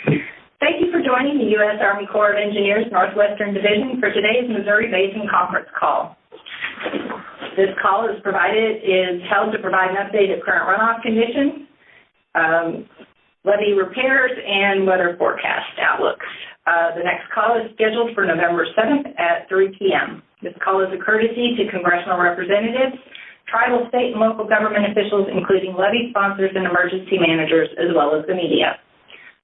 Thank you for joining the U.S. Army Corps of Engineers Northwestern Division for today's Missouri Basin conference call. This call is held to provide an update of current runoff conditions, levee repairs, and weather forecast outlooks. The next call is scheduled for November 7th at 3 p.m. This call is a courtesy to congressional representatives, tribal, state, and local government officials, including levee sponsors and emergency managers, as well as the media.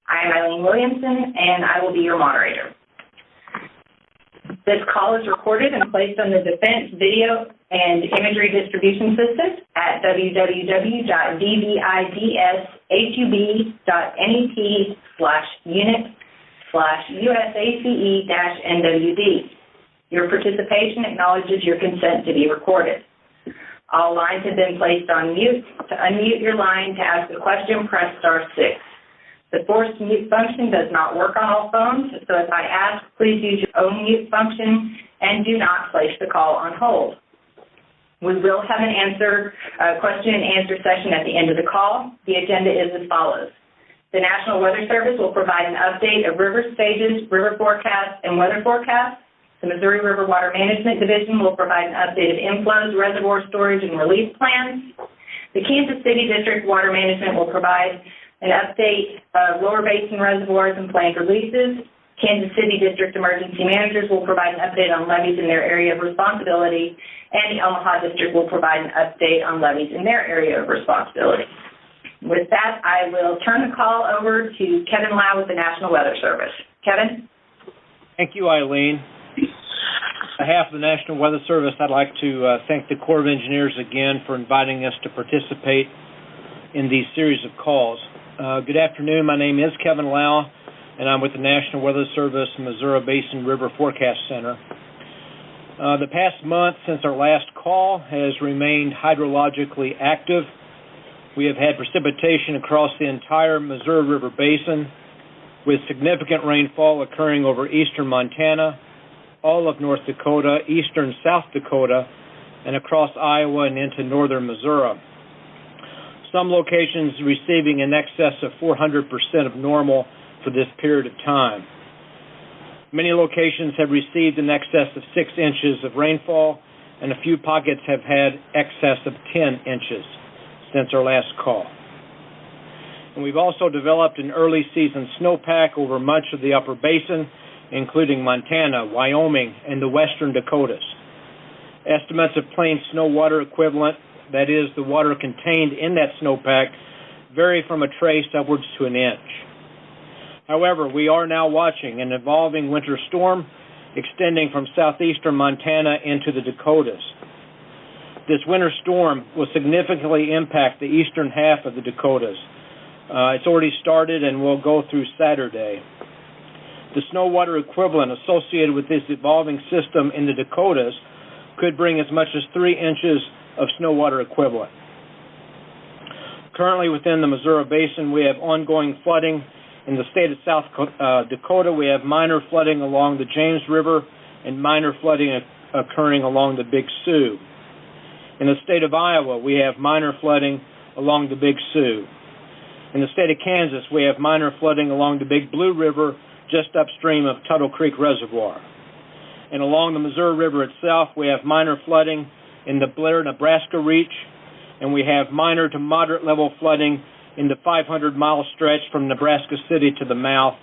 I am Eileen Williamson, and I will be your moderator. This call is recorded and placed on the Defense Video and Imagery Distribution System at www.dvidshub.net/unit/USACE-NWD. Your participation acknowledges your consent to be recorded. All lines have been placed on mute. To unmute your line to ask a question, press *6. The forced mute function does not work on all phones, so if I ask, please use your own mute function and do not place the call on hold. We will have a question and answer session at the end of the call. The agenda is as follows. The National Weather Service will provide an update of river stages, river forecasts, and weather forecasts. The Missouri River Water Management Division will provide an update of inflows, reservoir storage, and release plans. The Kansas City District Water Management will provide an update of lower basin reservoirs and planned releases. Kansas City District Emergency Managers will provide an update on levees in their area of responsibility, and the Omaha District will provide an update on levees in their area of responsibility. With that, I will turn the call over to Kevin Lau with the National Weather Service. Kevin? Thank you, Eileen. On behalf of the National Weather Service, I'd like to thank the Corps of Engineers again for inviting us to participate in these series of calls. Good afternoon. My name is Kevin Lau, and I'm with the National Weather Service Missouri Basin River Forecast Center. The past month since our last call has remained hydrologically active. We have had precipitation across the entire Missouri River Basin, with significant rainfall occurring over eastern Montana, all of North Dakota, eastern South Dakota, and across Iowa and into northern Missouri. Some locations receiving in excess of 400% of normal for this period of time. Many locations have received in excess of 6 inches of rainfall, and a few pockets have had excess of 10 inches since our last call. And we've also developed an early season snowpack over much of the upper basin, including Montana, Wyoming, and the western Dakotas. Estimates of plain snow water equivalent, that is, the water contained in that snowpack, vary from a trace upwards to an inch. However, we are now watching an evolving winter storm extending from southeastern Montana into the Dakotas. This winter storm will significantly impact the eastern half of the Dakotas. It's already started and will go through Saturday. The snow water equivalent associated with this evolving system in the Dakotas could bring as much as 3 inches of snow water equivalent. Currently within the Missouri Basin, we have ongoing flooding. In the state of South Dakota, we have minor flooding along the James River and minor flooding occurring along the Big Sioux. In the state of Iowa, we have minor flooding along the Big Sioux. In the state of Kansas, we have minor flooding along the Big Blue River just upstream of Tuttle Creek Reservoir. And along the Missouri River itself, we have minor flooding in the Blair, Nebraska reach, and we have minor to moderate level flooding in the 500-mile stretch from Nebraska City to the mouth,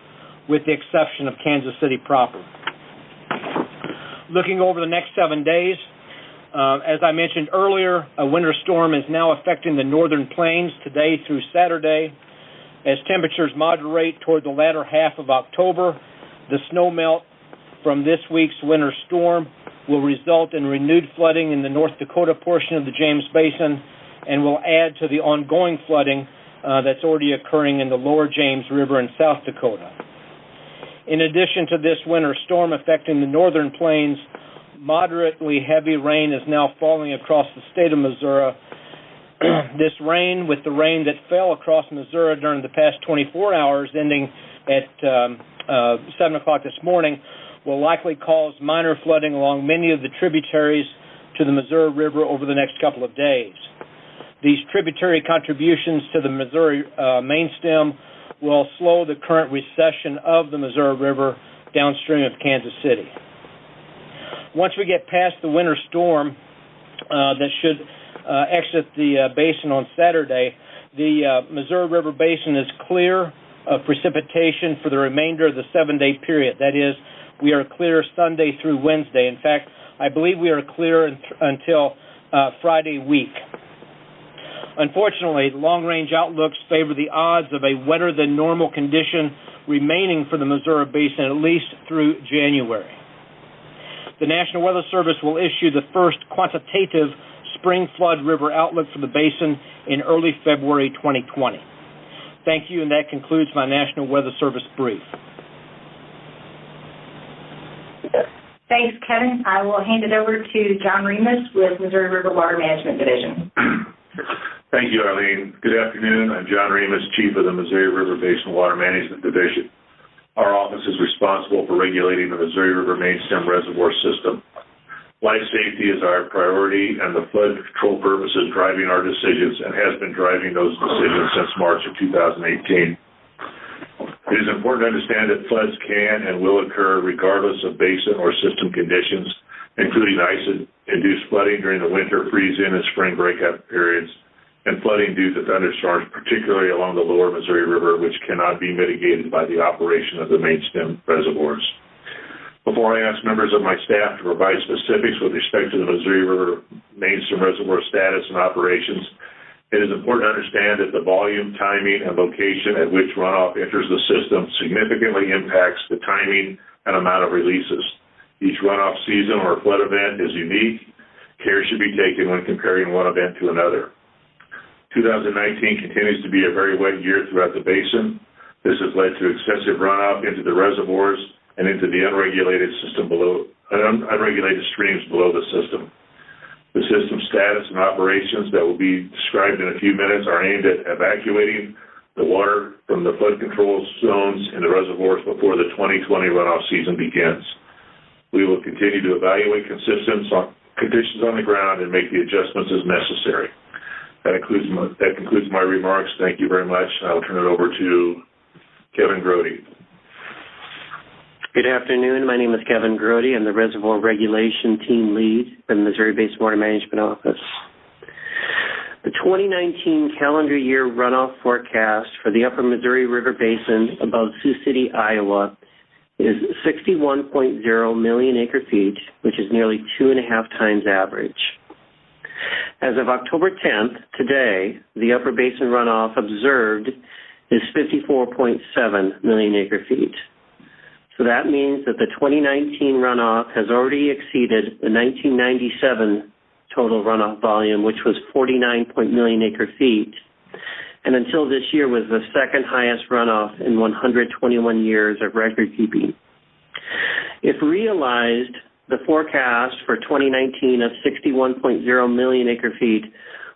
with the exception of Kansas City proper. Looking over the next 7 days, as I mentioned earlier, a winter storm is now affecting the northern plains today through Saturday. As temperatures moderate toward the latter half of October, the snow melt from this week's winter storm will result in renewed flooding in the North Dakota portion of the James Basin and will add to the ongoing flooding that's already occurring in the lower James River in South Dakota. In addition to this winter storm affecting the northern plains, moderately heavy rain is now falling across the state of Missouri. This rain, with the rain that fell across Missouri during the past 24 hours, ending at 7 o'clock this morning, will likely cause minor flooding along many of the tributaries to the Missouri River over the next couple of days. These tributary contributions to the Missouri main stem will slow the current recession of the Missouri River downstream of Kansas City. Once we get past the winter storm that should exit the basin on Saturday, the Missouri River Basin is clear of precipitation for the remainder of the 7-day period. That is, we are clear Sunday through Wednesday. In fact, I believe we are clear until Friday week. Unfortunately, long-range outlooks favor the odds of a wetter-than-normal condition remaining for the Missouri Basin at least through January. The National Weather Service will issue the first quantitative spring flood river outlook for the basin in early February 2020. Thank you, and that concludes my National Weather Service brief. Thanks, Kevin. I will hand it over to John Remus with Missouri River Water Management Division. Thank you, Arlene. Good afternoon. I'm John Remus, Chief of the Missouri River Basin Water Management Division. Our office is responsible for regulating the Missouri River main stem reservoir system. Life safety is our priority, and the flood control purpose is driving our decisions and has been driving those decisions since March of 2018. It is important to understand that floods can and will occur regardless of basin or system conditions, including ice-induced flooding during the winter freeze-in and spring breakup periods, and flooding due to thunderstorms, particularly along the lower Missouri River, which cannot be mitigated by the operation of the main stem reservoirs. Before I ask members of my staff to provide specifics with respect to the Missouri River main stem reservoir status and operations, it is important to understand that the volume, timing, and location at which runoff enters the system significantly impacts the timing and amount of releases. Each runoff season or flood event is unique. Care should be taken when comparing one event to another. 2019 continues to be a very wet year throughout the basin. This has led to excessive runoff into the reservoirs and into the unregulated streams below the system. The system status and operations that will be described in a few minutes are aimed at evacuating the water from the flood control zones in the reservoirs before the 2020 runoff season begins. We will continue to evaluate conditions on the ground and make the adjustments as necessary. That concludes my remarks. Thank you very much. I will turn it over to Kevin Grody. Good afternoon. My name is Kevin Grody. I'm the Reservoir Regulation Team Lead for the Missouri Basin Water Management Office. The 2019 calendar year runoff forecast for the upper Missouri River Basin above Sioux City, Iowa, is 61.0 million acre-feet, which is nearly 2.5 times average. As of October 10th, today, the upper basin runoff observed is 54.7 million acre-feet. So that means that the 2019 runoff has already exceeded the 1997 total runoff volume, which was 49 million acre-feet, and until this year was the second highest runoff in 121 years of record keeping. If realized, the forecast for 2019 of 61.0 million acre-feet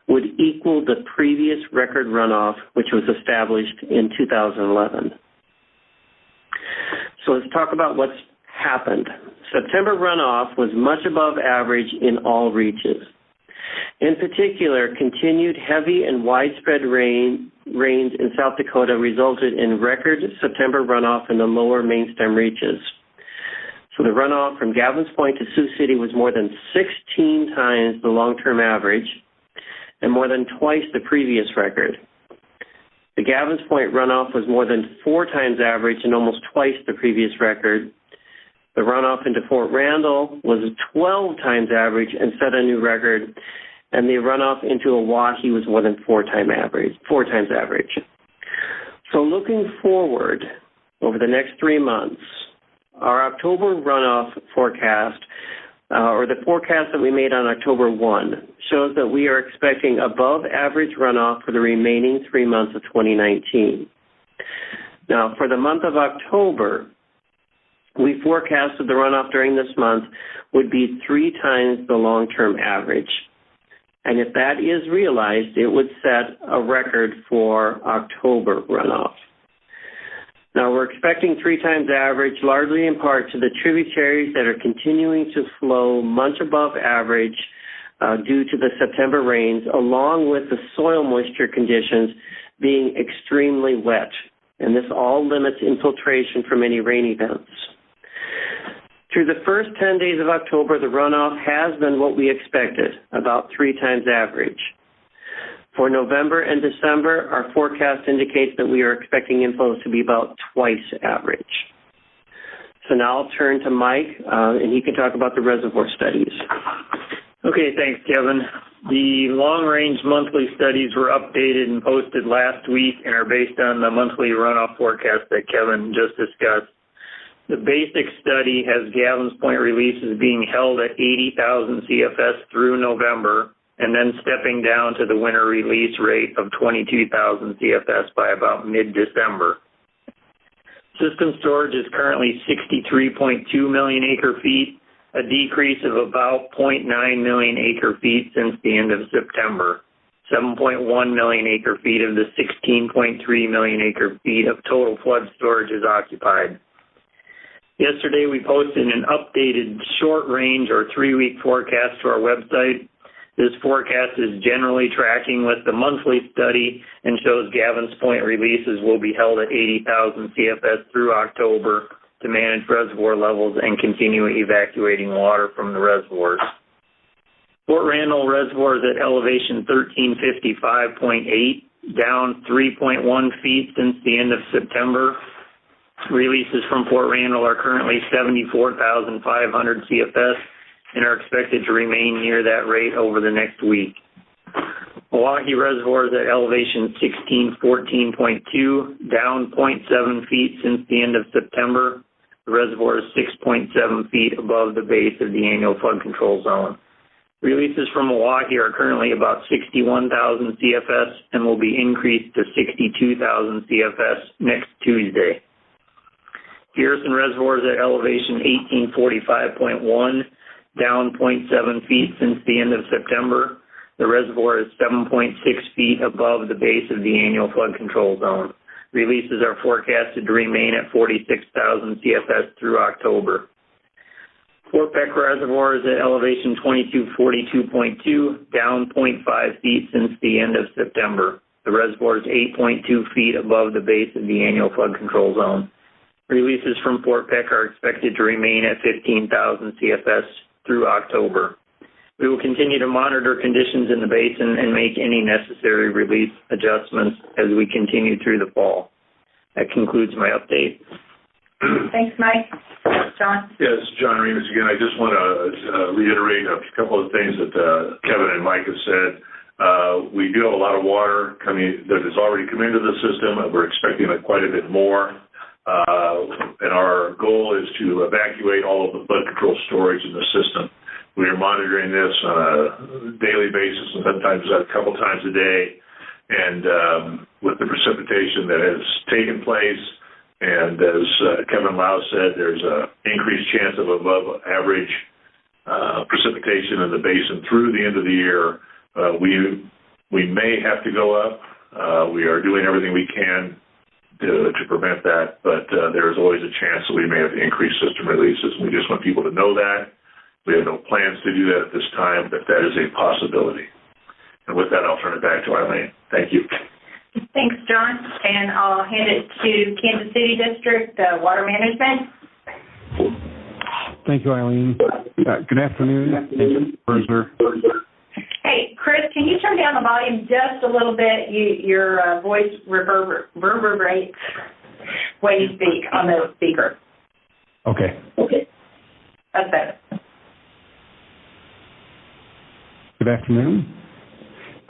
would equal the previous record runoff, which was established in 2011. So let's talk about what's happened. September runoff was much above average in all reaches. In particular, continued heavy and widespread rains in South Dakota resulted in record September runoff in the lower main stem reaches. So the runoff from Gavin's Point to Sioux City was more than 16 times the long-term average and more than twice the previous record. The Gavin's Point runoff was more than 4 times average and almost twice the previous record. The runoff into Fort Randall was 12 times average and set a new record, and the runoff into Oahe was more than 4 times average. So looking forward over the next 3 months, our October runoff forecast, or the forecast that we made on October 1, shows that we are expecting above average runoff for the remaining 3 months of 2019. Now, for the month of October, we forecasted the runoff during this month would be 3 times the long-term average. And if that is realized, it would set a record for October runoff. Now, we're expecting 3 times average, largely in part to the tributaries that are continuing to flow much above average due to the September rains, along with the soil moisture conditions being extremely wet and this all limits infiltration from any rain events. Through the first 10 days of October, the runoff has been what we expected, about 3 times average. For November and December, our forecast indicates that we are expecting inflows to be about twice average. So now I'll turn to Mike, and he can talk about the reservoir studies. Okay, thanks, Kevin. The long-range monthly studies were updated and posted last week and are based on the monthly runoff forecast that Kevin just discussed. The basic study has Gavins Point releases being held at 80,000 CFS through November, and then stepping down to the winter release rate of 22,000 CFS by about mid-December. System storage is currently 63.2 million acre-feet, a decrease of about 0.9 million acre-feet since the end of September. 7.1 million acre-feet of the 16.3 million acre-feet of total flood storage is occupied. Yesterday, we posted an updated short-range or 3-week forecast to our website. This forecast is generally tracking with the monthly study and shows Gavins Point releases will be held at 80,000 CFS through October to manage reservoir levels and continue evacuating water from the reservoirs. Fort Randall Reservoir is at elevation 1355.8, down 3.1 feet since the end of September. Releases from Fort Randall are currently 74,500 CFS and are expected to remain near that rate over the next week. Milwaukee Reservoir is at elevation 1614.2, down 0.7 feet since the end of September. The reservoir is 6.7 feet above the base of the annual flood control zone. Releases from Milwaukee are currently about 61,000 CFS and will be increased to 62,000 CFS next Tuesday. Garrison Reservoir is at elevation 1845.1, down 0.7 feet since the end of September. The reservoir is 7.6 feet above the base of the annual flood control zone. Releases are forecasted to remain at 46,000 CFS through October. Fort Peck Reservoir is at elevation 2242.2, down 0.5 feet since the end of September. The reservoir is 8.2 feet above the base of the annual flood control zone. Releases from Fort Peck are expected to remain at 15,000 CFS through October. We will continue to monitor conditions in the basin and make any necessary release adjustments as we continue through the fall. That concludes my update. Thanks, Mike. John? Yes, John Remus again. I just want to reiterate a couple of things that Kevin and Mike have said. We do have a lot of water coming that has already come into the system. We're expecting quite a bit more. And our goal is to evacuate all of the flood control storage in the system. We are monitoring this on a daily basis and sometimes a couple times a day. And with the precipitation that has taken place, and as Kevin Lau said, there's an increased chance of above average precipitation in the basin through the end of the year. We may have to go up. We are doing everything we can to prevent that, but there's always a chance that we may have increased system releases. We just want people to know that. We have no plans to do that at this time, but that is a possibility. And with that, I'll turn it back to Eileen. Thank you. Thanks, John. And I'll hand it to Kansas City District Water Management. Thank you, Eileen. Good afternoon. Hey, Chris, can you turn down the volume just a little bit? Your voice reverberates when you speak on the speaker. Okay. That's better. Good afternoon.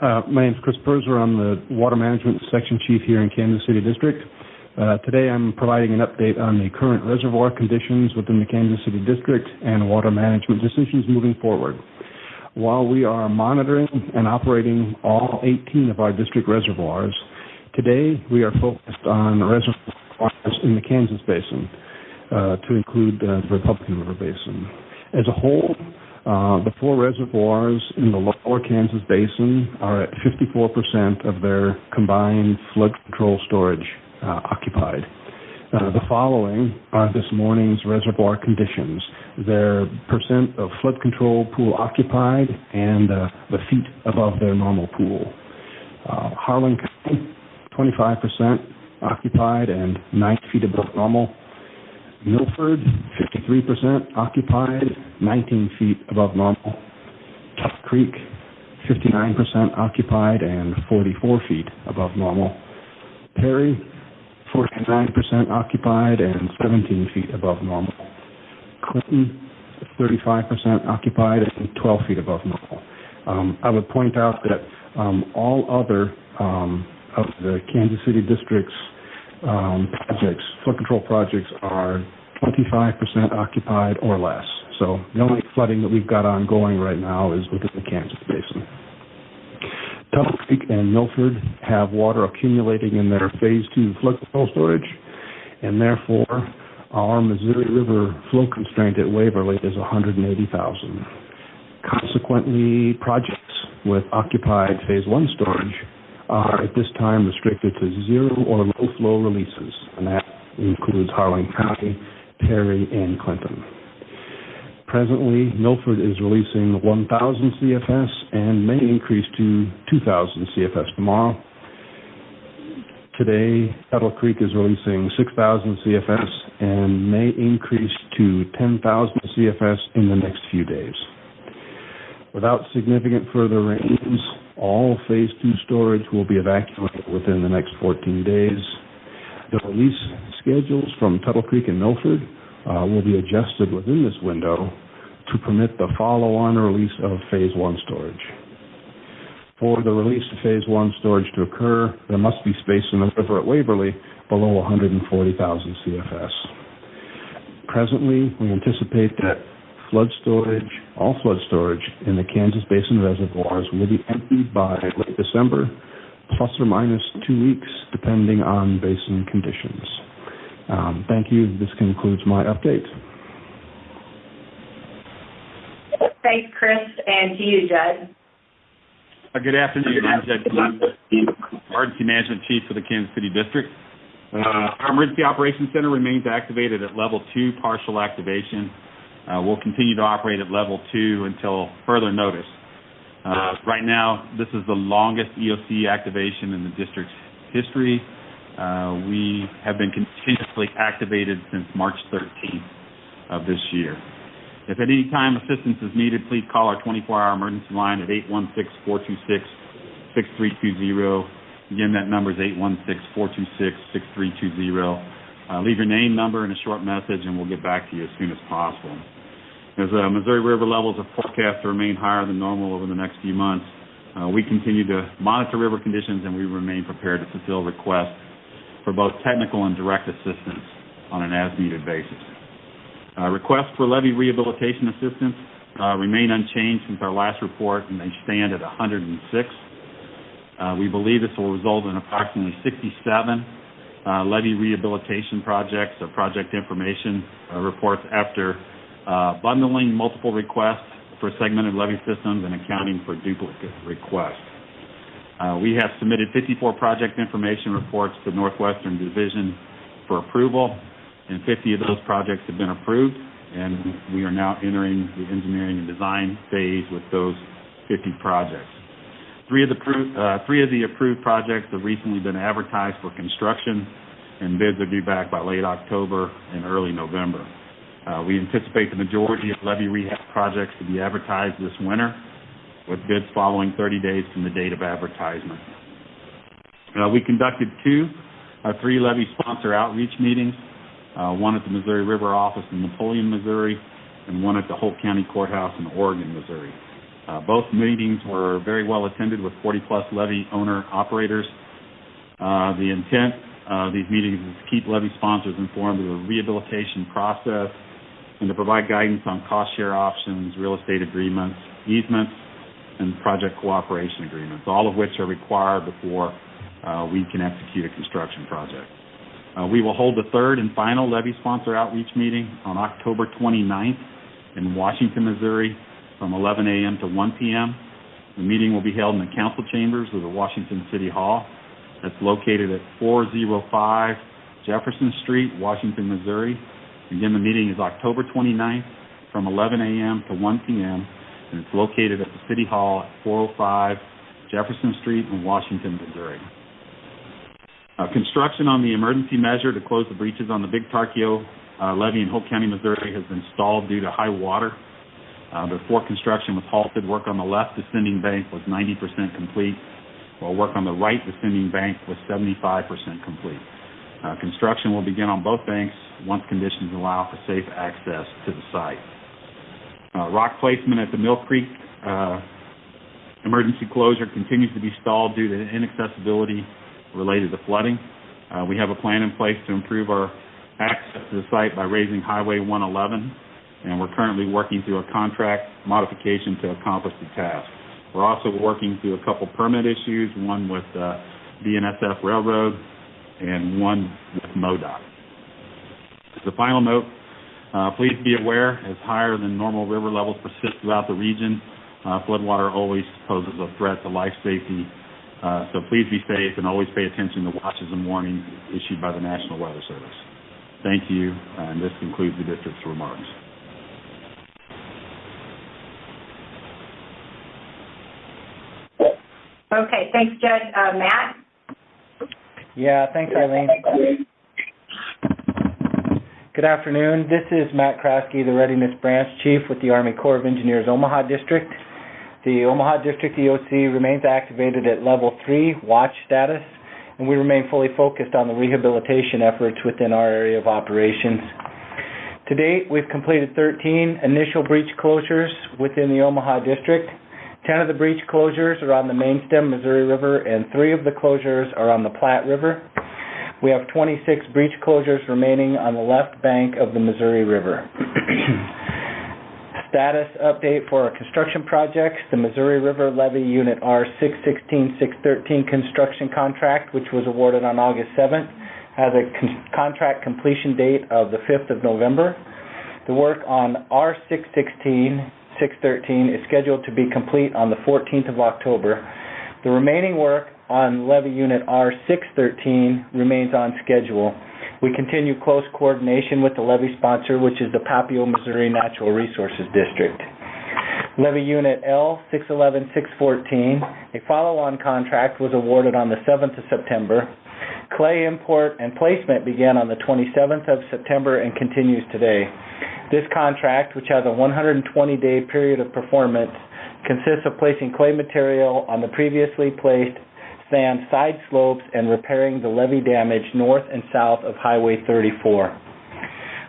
My name is Chris Perzer. I'm the Water Management Section Chief here in Kansas City District. Today I'm providing an update on the current reservoir conditions within the Kansas City District and water management decisions moving forward. While we are monitoring and operating all 18 of our district reservoirs, today we are focused on reservoirs in the Kansas Basin, to include the Republican River Basin. As a whole, the 4 reservoirs in the lower Kansas Basin are at 54% of their combined flood control storage occupied. The following are this morning's reservoir conditions: their percent of flood control pool occupied and the feet above their normal pool. Harlan County, 25%. occupied and 9 feet above normal. Milford, 53% occupied, 19 feet above normal. Tuttle Creek, 59% occupied and 44 feet above normal. Perry, 49% occupied and 17 feet above normal. Clinton, 35% occupied and 12 feet above normal. I would point out that all other of the Kansas City District's projects, flood control projects, are 25% occupied or less. So the only flooding that we've got ongoing right now is within the Kansas Basin. Tuttle Creek and Milford have water accumulating in their Phase 2 flood control storage, and therefore our Missouri River flow constraint at Waverly is 180,000. Consequently, projects with occupied Phase 1 storage are at this time restricted to zero or low flow releases, and that includes Harlan County, Perry, and Clinton. Presently, Milford is releasing 1,000 CFS and may increase to 2,000 CFS tomorrow. Today, Tuttle Creek is releasing 6,000 CFS and may increase to 10,000 CFS in the next few days. Without significant further rains, all Phase 2 storage will be evacuated within the next 14 days. The release schedules from Tuttle Creek and Milford will be adjusted within this window to permit the follow-on release of Phase 1 storage. For the release of Phase 1 storage to occur, there must be space in the river at Waverly below 140,000 CFS. Presently, we anticipate that all flood storage in the Kansas Basin reservoirs will be emptied by late December, plus or minus 2 weeks, depending on basin conditions. Thank you. This concludes my update. Thanks, Chris, and to you, Judd. Good afternoon. I'm Judd Blue, Emergency Management Chief for the Kansas City District. Our Emergency Operations Center remains activated at Level 2 partial activation. We'll continue to operate at Level 2 until further notice. Right now, this is the longest EOC activation in the district's history. We have been continuously activated since March 13th of this year. If at any time assistance is needed, please call our 24-hour emergency line at 816-426-6320. Again, that number is 816-426-6320. Leave your name, number, and a short message, and we'll get back to you as soon as possible. As Missouri River levels are forecast to remain higher than normal over the next few months, we continue to monitor river conditions, and we remain prepared to fulfill requests for both technical and direct assistance on an as-needed basis. Requests for levee rehabilitation assistance remain unchanged since our last report, and they stand at 106. We believe this will result in approximately 67 levee rehabilitation projects or project information reports after bundling multiple requests for segmented levee systems and accounting for duplicate requests. We have submitted 54 project information reports to Northwestern Division for approval, and 50 of those projects have been approved, and we are now entering the engineering and design phase with those 50 projects. Three of the approved projects have recently been advertised for construction, and bids are due back by late October and early November. We anticipate the majority of levee rehab projects to be advertised this winter, with bids following 30 days from the date of advertisement. We conducted 3 levee sponsor outreach meetings, one at the Missouri River office in Napoleon, Missouri, and one at the Holt County Courthouse in Oregon, Missouri. Both meetings were very well attended with 40-plus levee owner-operators. The intent of these meetings is to keep levee sponsors informed of the rehabilitation process and to provide guidance on cost-share options, real estate agreements, easements, and project cooperation agreements, all of which are required before we can execute a construction project. We will hold the third and final levee sponsor outreach meeting on October 29th in Washington, Missouri, from 11 a.m. to 1 p.m. The meeting will be held in the council chambers of the Washington City Hall. That's located at 405 Jefferson Street, Washington, Missouri. Again, the meeting is October 29th from 11 a.m. to 1 p.m., and it's located at the City Hall at 405 Jefferson Street in Washington, Missouri. Construction on the emergency measure to close the breaches on the Big Tarkio levee in Hope County, Missouri has been stalled due to high water. Before construction was halted, work on the left descending bank was 90% complete, while work on the right descending bank was 75% complete. Construction will begin on both banks once conditions allow for safe access to the site. Rock placement at the Mill Creek emergency closure continues to be stalled due to inaccessibility related to flooding. We have a plan in place to improve our access to the site by raising Highway 111, and we're currently working through a contract modification to accomplish the task. We're also working through a couple permit issues, one with BNSF Railroad and one with MoDOT. As a final note, please be aware, as higher than normal river levels persist throughout the region, floodwater always poses a threat to life safety. So please be safe and always pay attention to watches and warnings issued by the National Weather Service. Thank you, and this concludes the district's remarks. Okay, thanks, Judge. Matt? Yeah, thanks, Eileen. Good afternoon. This is Matt Kraske, the Readiness Branch Chief with the Army Corps of Engineers Omaha District. The Omaha District EOC remains activated at Level 3 watch status, and we remain fully focused on the rehabilitation efforts within our area of operations. To date, we've completed 13 initial breach closures within the Omaha District. 10 of the breach closures are on the main stem Missouri River, and 3 of the closures are on the Platte River. We have 26 breach closures remaining on the left bank of the Missouri River. Status update for our construction projects. The Missouri River Levee Unit R-616-613 construction contract, which was awarded on August 7th, has a contract completion date of the 5th of November. The work on R-616-613 is scheduled to be complete on the 14th of October. The remaining work on Levee Unit R-613 remains on schedule. We continue close coordination with the levee sponsor, which is the Papio, Missouri Natural Resources District. Levee Unit L-611-614, a follow-on contract was awarded on the 7th of September. Clay import and placement began on the 27th of September and continues today. This contract, which has a 120-day period of performance, consists of placing clay material on the previously placed sand side slopes and repairing the levee damage north and south of Highway 34.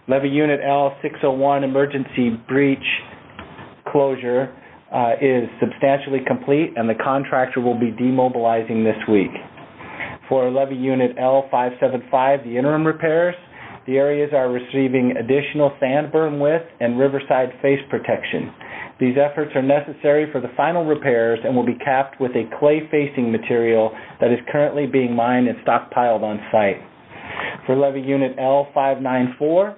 Levee Unit L-601 emergency breach closure is substantially complete, and the contractor will be demobilizing this week. For Levee Unit L-575, the interim repairs, the areas are receiving additional sand berm width and riverside face protection. These efforts are necessary for the final repairs and will be capped with a clay facing material that is currently being mined and stockpiled on site. For Levee Unit L-594,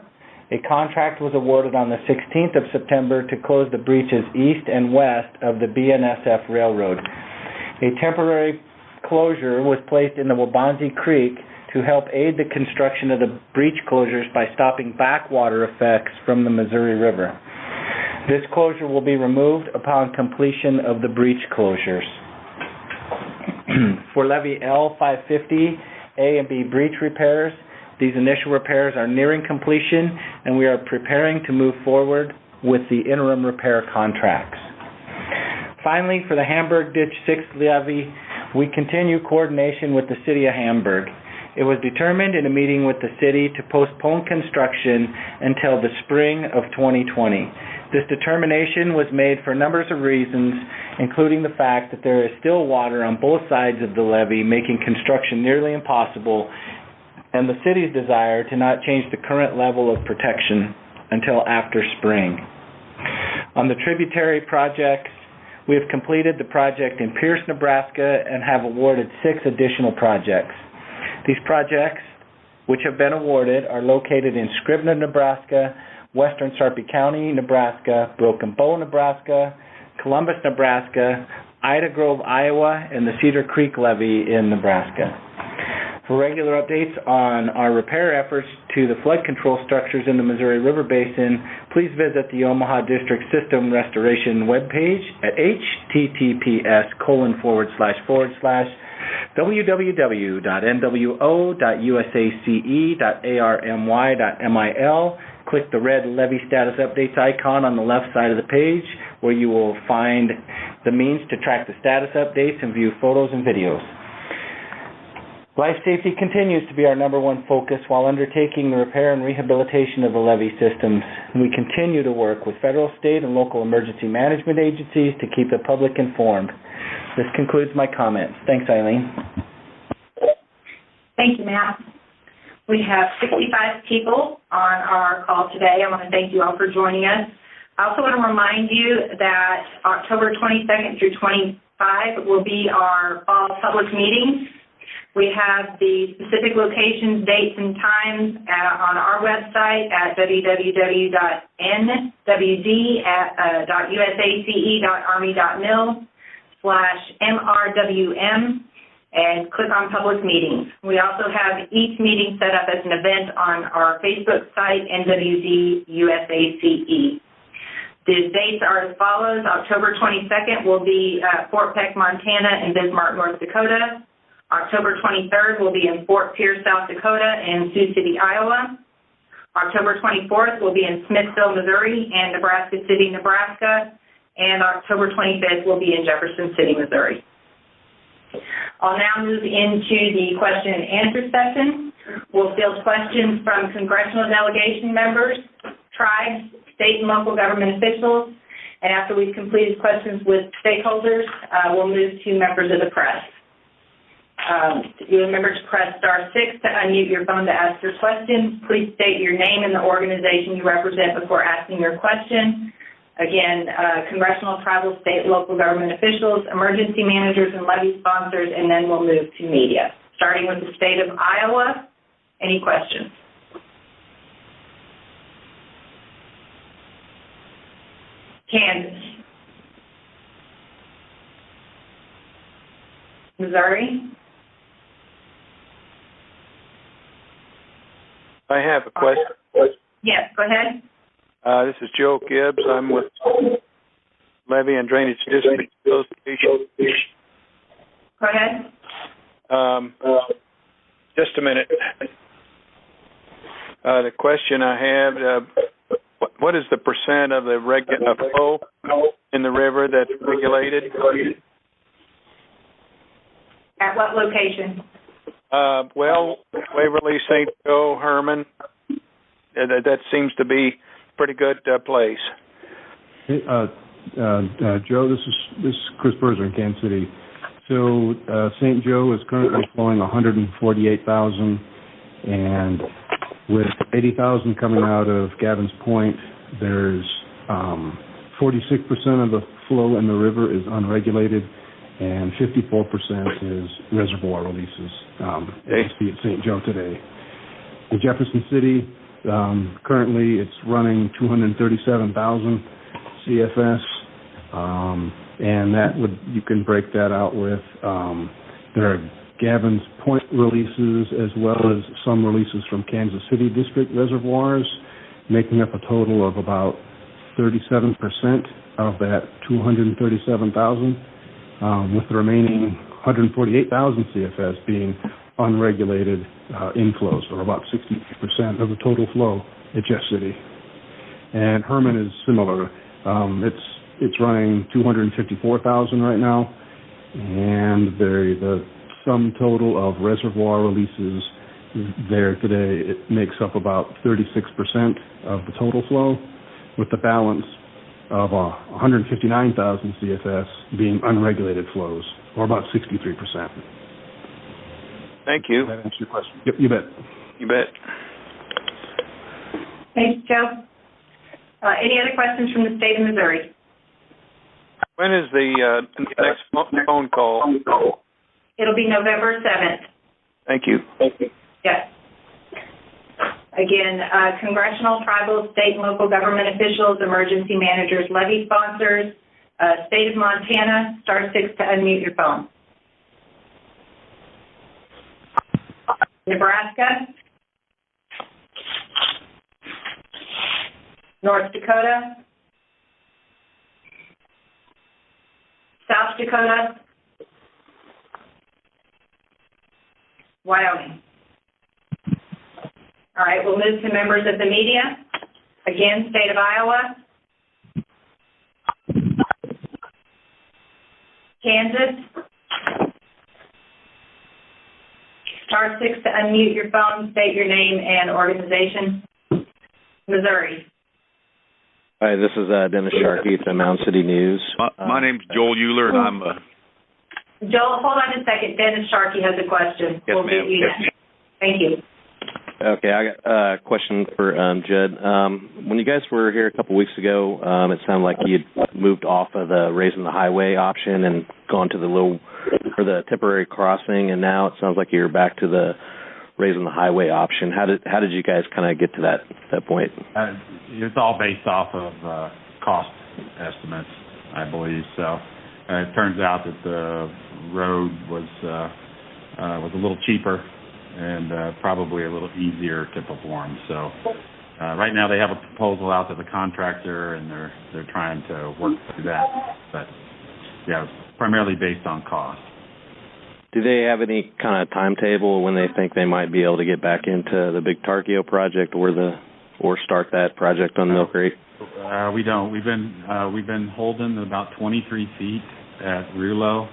a contract was awarded on the 16th of September to close the breaches east and west of the BNSF Railroad. A temporary closure was placed in the Wabanzi Creek to help aid the construction of the breach closures by stopping backwater effects from the Missouri River. This closure will be removed upon completion of the breach closures. For Levee L-550 A and B breach repairs, these initial repairs are nearing completion, and we are preparing to move forward with the interim repair contracts. Finally, for the Hamburg Ditch 6th levee, we continue coordination with the City of Hamburg. It was determined in a meeting with the city to postpone construction until the spring of 2020. This determination was made for numbers of reasons, including the fact that there is still water on both sides of the levee, making construction nearly impossible, and the city's desire to not change the current level of protection until after spring. On the tributary projects, we have completed the project in Pierce, Nebraska, and have awarded 6 additional projects. These projects, which have been awarded, are located in Scribner, Nebraska, Western Sarpy County, Nebraska, Broken Bow, Nebraska, Columbus, Nebraska, Ida Grove, Iowa, and the Cedar Creek Levee in Nebraska. For regular updates on our repair efforts to the flood control structures in the Missouri River Basin, please visit the Omaha District System Restoration webpage at https:// www.nwo.usace.army.mil. Click the red Levy Status Updates icon on the left side of the page, where you will find the means to track the status updates and view photos and videos. Life safety continues to be our number one focus while undertaking the repair and rehabilitation of the levee systems. We continue to work with federal, state, and local emergency management agencies to keep the public informed. This concludes my comments. Thanks, Eileen. Thank you, Matt. We have 65 people on our call today. I want to thank you all for joining us. I also want to remind you that October 22nd through 25 will be our fall public meetings. We have the specific locations, dates, and times on our website at www.nwsace.army.mil/MRWM and click on public meetings. We also have each meeting set up as an event on our Facebook site, NWD-USACE. The dates are as follows. October 22nd will be at Fort Peck, Montana and Bismarck, North Dakota. October 23rd will be in Fort Pierce, South Dakota, and Sioux City, Iowa. October 24th will be in Smithville, Missouri, and Nebraska City, Nebraska. And October 25th will be in Jefferson City, Missouri. I'll now move into the question and answer session. We'll field questions from congressional delegation members, tribes, state and local government officials, and after we've completed questions with stakeholders, we'll move to members of the press. You remember to press *6 to unmute your phone to ask your question. Please state your name and the organization you represent before asking your question. Again, congressional, tribal, state, local government officials, emergency managers, and levy sponsors, and then we'll move to media. Starting with the state of Iowa, any questions? Kansas. Missouri. I have a question. Yes, go ahead. This is Joe Gibbs. I'm with Levee and Drainage District Association. Go ahead. Just a minute. The question I have, what is the percent of the flow in the river that's regulated? At what location? Well, Waverly, St. Joe, Herman. That seems to be a pretty good place. Hey, Joe, this is Chris Berzer in Kansas City. So St. Joe is currently flowing 148,000, and with 80,000 coming out of Gavin's Point, there's 46% of the flow in the river is unregulated, and 54% is reservoir releases, as you see at St. Joe today. In Jefferson City, currently it's running 237,000 CFS, and that you can break that out with, there are Gavin's Point releases as well as some releases from Kansas City District reservoirs, making up a total of about 37% of that 237,000. With the remaining 148,000 CFS being unregulated inflows, or about 60% of the total flow at Jeff City. And Herman is similar. It's running 254,000 right now, and the sum total of reservoir releases there today, it makes up about 36% of the total flow, with the balance of 159,000 CFS being unregulated flows, or about 63%. Thank you. Does that answer your question? Yep, you bet. You bet. Thanks, Joe. Any other questions from the state of Missouri? When is the next phone call? It'll be November 7th. Thank you. Yes. Again, congressional, tribal, state, and local government officials, emergency managers, levy sponsors, state of Montana, *6 to unmute your phone. Nebraska, North Dakota, South Dakota, Wyoming. All right, we'll move to members of the media. Again, state of Iowa. Kansas. Star 6 to unmute your phone, state your name and organization. Missouri. Hi, this is Dennis Sharkey from Mountain City News. My name's Joel Euler, and I'm Joel, hold on a second. Dennis Sharkey has a question. Yes, we'll ma'am. give you that. Thank you. Okay, I got a question for Judd. When you guys were here a couple weeks ago, it sounded like you'd moved off of the raising the highway option and gone to the temporary crossing, and now it sounds like you're back to the raising the highway option. How did you guys kind of get to that point? It's all based off of cost estimates, I believe. So it turns out that the road was a little cheaper and probably a little easier to perform. So right now they have a proposal out to the contractor, and they're trying to work through that. But yeah, it's primarily based on cost. Do they have any kind of timetable when they think they might be able to get back into the big Tarkio project or start that project on Mill Creek? We don't. We've been holding about 23 feet at Rulo,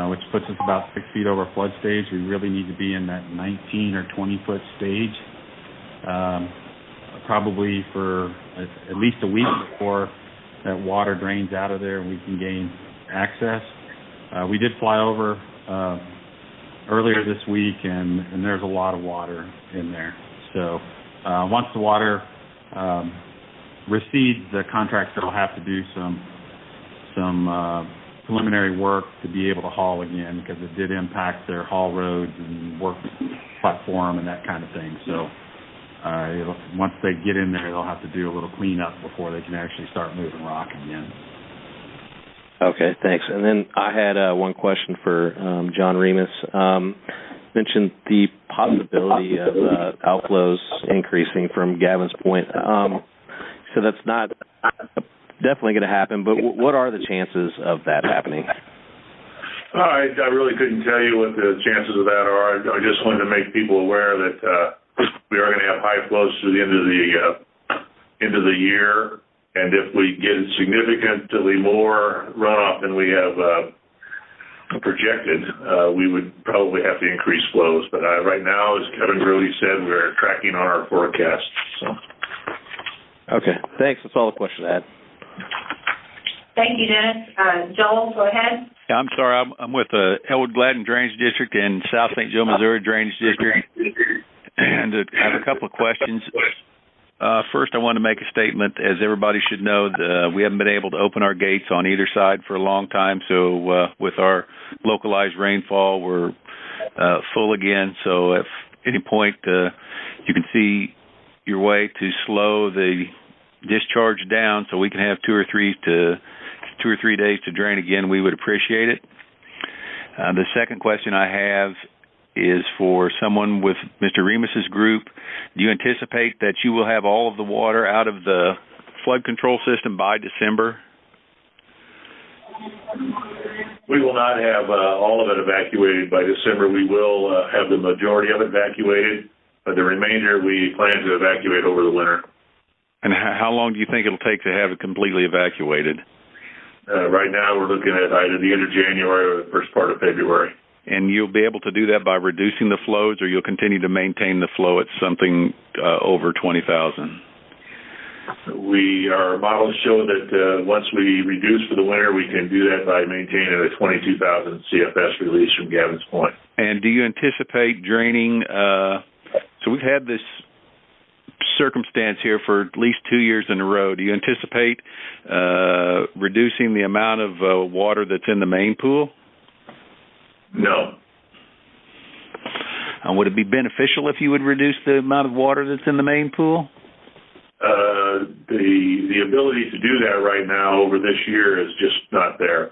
which puts us about 6 feet over flood stage. We really need to be in that 19 or 20 foot stage, probably for at least a week before that water drains out of there and we can gain access. We did fly over earlier this week, and there's a lot of water in there. So once the water recedes, the contractor will have to do some preliminary work to be able to haul again, because it did impact their haul roads and work platform and that kind of thing. So once they get in there, they'll have to do a little cleanup before they can actually start moving rock again. Okay, thanks. And then I had one question for John Remus. Mentioned the possibility of outflows increasing from Gavin's Point. So that's not definitely going to happen, but what are the chances of that happening? I really couldn't tell you what the chances of that are. I just wanted to make people aware that we are going to have high flows through the end of the year. And if we get significantly more runoff than we have projected, we would probably have to increase flows. But right now, as Kevin Brody said, we're tracking on our forecast. So. Okay, thanks. That's all the question I had. Thank you, Dennis. Joel, go ahead. Yeah, I'm sorry. I'm with the Elwood Gladden Drainage District and South St. Joe, Missouri Drainage District, and I have a couple of questions. First, I want to make a statement. As everybody should know, we haven't been able to open our gates on either side for a long time. So with our localized rainfall, we're full again. So if any point you can see your way to slow the discharge down so we can have 2 or 3 days to drain again, we would appreciate it. The second question I have is for someone with Mr. Remus's group. Do you anticipate that you will have all of the water out of the flood control system by December? We will not have all of it evacuated by December. We will have the majority of it evacuated, but the remainder we plan to evacuate over the winter. And how long do you think it'll take to have it completely evacuated? Right now we're looking at either the end of January or the first part of February. And you'll be able to do that by reducing the flows, or you'll continue to maintain the flow at something over 20,000? Our models show that once we reduce for the winter, we can do that by maintaining a 22,000 CFS release from Gavin's Point. And do you anticipate draining? So we've had this circumstance here for at least 2 years in a row. Do you anticipate reducing the amount of water that's in the main pool? No. Would it be beneficial if you would reduce the amount of water that's in the main pool? The ability to do that right now over this year is just not there.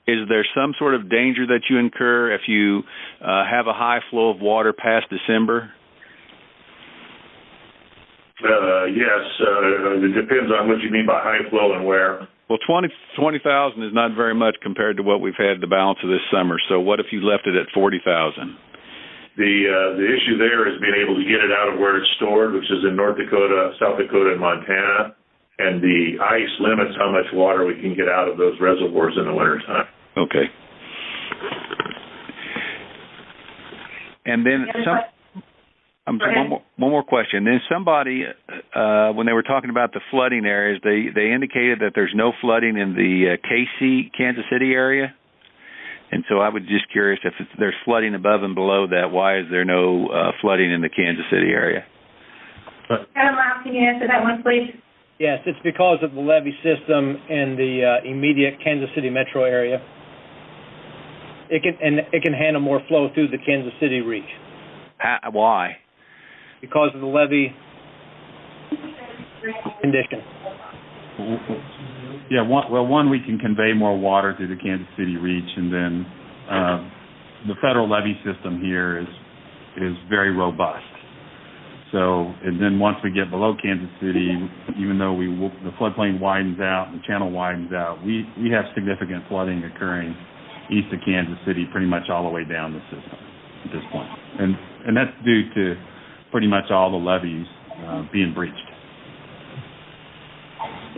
Is there some sort of danger that you incur if you have a high flow of water past December? Yes. It depends on what you mean by high flow and where. Well, 20,000 is not very much compared to what we've had the balance of this summer. So what if you left it at 40,000? The issue there is being able to get it out of where it's stored, which is in North Dakota, South Dakota, and Montana. And the ice limits how much water we can get out of those reservoirs in the wintertime. Okay. And then one more question. Then somebody, when they were talking about the flooding areas, they indicated that there's no flooding in the KC, Kansas City area. And so I was just curious if there's flooding above and below that, why is there no flooding in the Kansas City area? Kevin Lau, can you answer that one, please? Yes, it's because of the levee system in the immediate Kansas City metro area. It can handle more flow through the Kansas City reach. Why? because of the levee condition. Yeah, one, we can convey more water through the Kansas City reach, and then the federal levee system here is very robust. So, and then once we get below Kansas City, even though the floodplain widens out and the channel widens out, we have significant flooding occurring east of Kansas City, pretty much all the way down the system at this point, and that's due to pretty much all the levees being breached.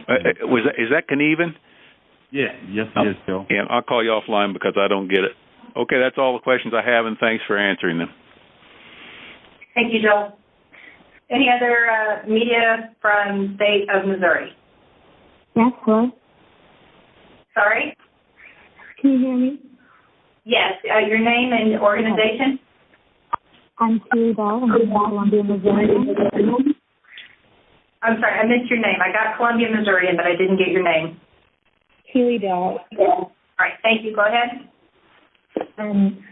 Is that Knieven? Yeah, yes it is, Bill. Yeah, I'll call you offline because I don't get it. Okay, that's all the questions I have, and thanks for answering them. Thank you, Joel. Any other media from the state of Missouri? Yes, hello. Sorry? Can you hear me? Yes. Your name and organization? I'm Sue Bell. I'm from Columbia, Missouri. I'm sorry, I missed your name. I got Columbia, Missouri, but I didn't get your name. Keely Bell. All right, thank you. Go ahead. When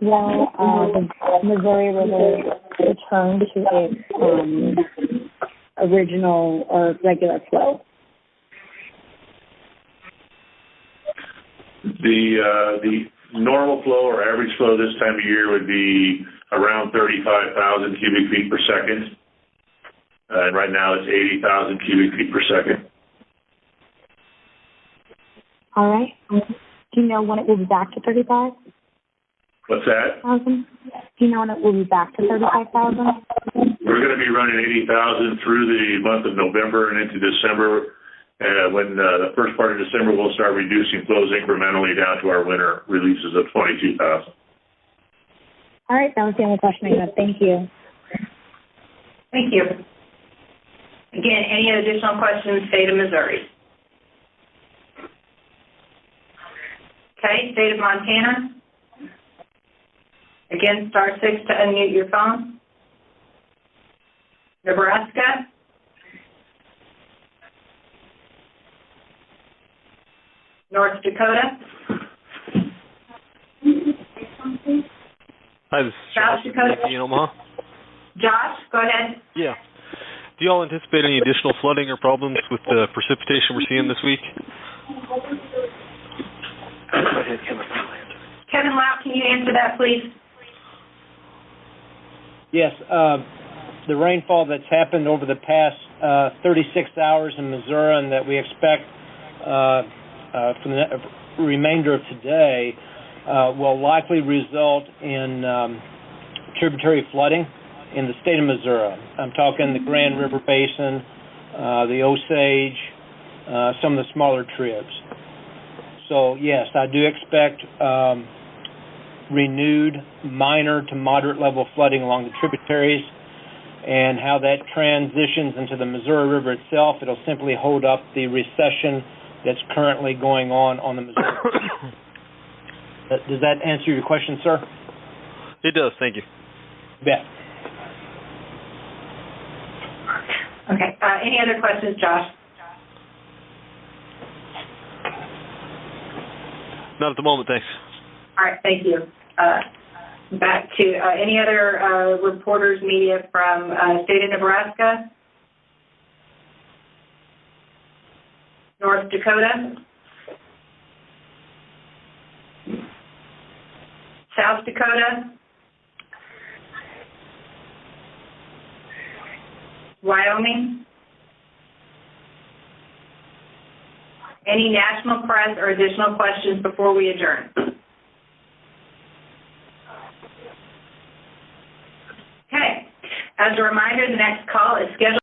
will the Missouri River return to its original or regular flow? The normal flow or average flow this time of year would be around 35,000 cubic feet per second. And right now it's 80,000 cubic feet per second. All right. Do you know when it will be back to 35? What's that? Do you know when it will be back to 35,000? We're going to be running 80,000 through the month of November and into December. When the first part of December, we'll start reducing flows incrementally down to our winter releases of 22,000. All right, that was the only question I had. Thank you. Thank you. Again, any additional questions, state of Missouri? Okay, state of Montana. Again, *6 to unmute your phone. Nebraska. North Dakota. Hi, this is South Dakota. in Omaha. Josh, go ahead. Yeah. Do you all anticipate any additional flooding or problems with the precipitation we're seeing this week? Go ahead, Kevin. Kevin Lau, can you answer that, please? Yes. The rainfall that's happened over the past 36 hours in Missouri and that we expect for the remainder of today will likely result in tributary flooding in the state of Missouri. I'm talking the Grand River Basin, the Osage, some of the smaller tribs. So, yes, I do expect renewed minor to moderate level flooding along the tributaries, and how that transitions into the Missouri River itself, it'll simply hold up the recession that's currently going on the Missouri. Does that answer your question, sir? It does, thank you. Yeah. Okay. Any other questions, Josh? Not at the moment, thanks. All right, thank you. Back to any other reporters, media from state of Nebraska? North Dakota? South Dakota? Wyoming? Any national press or additional questions before we adjourn? As a reminder, the next call is scheduled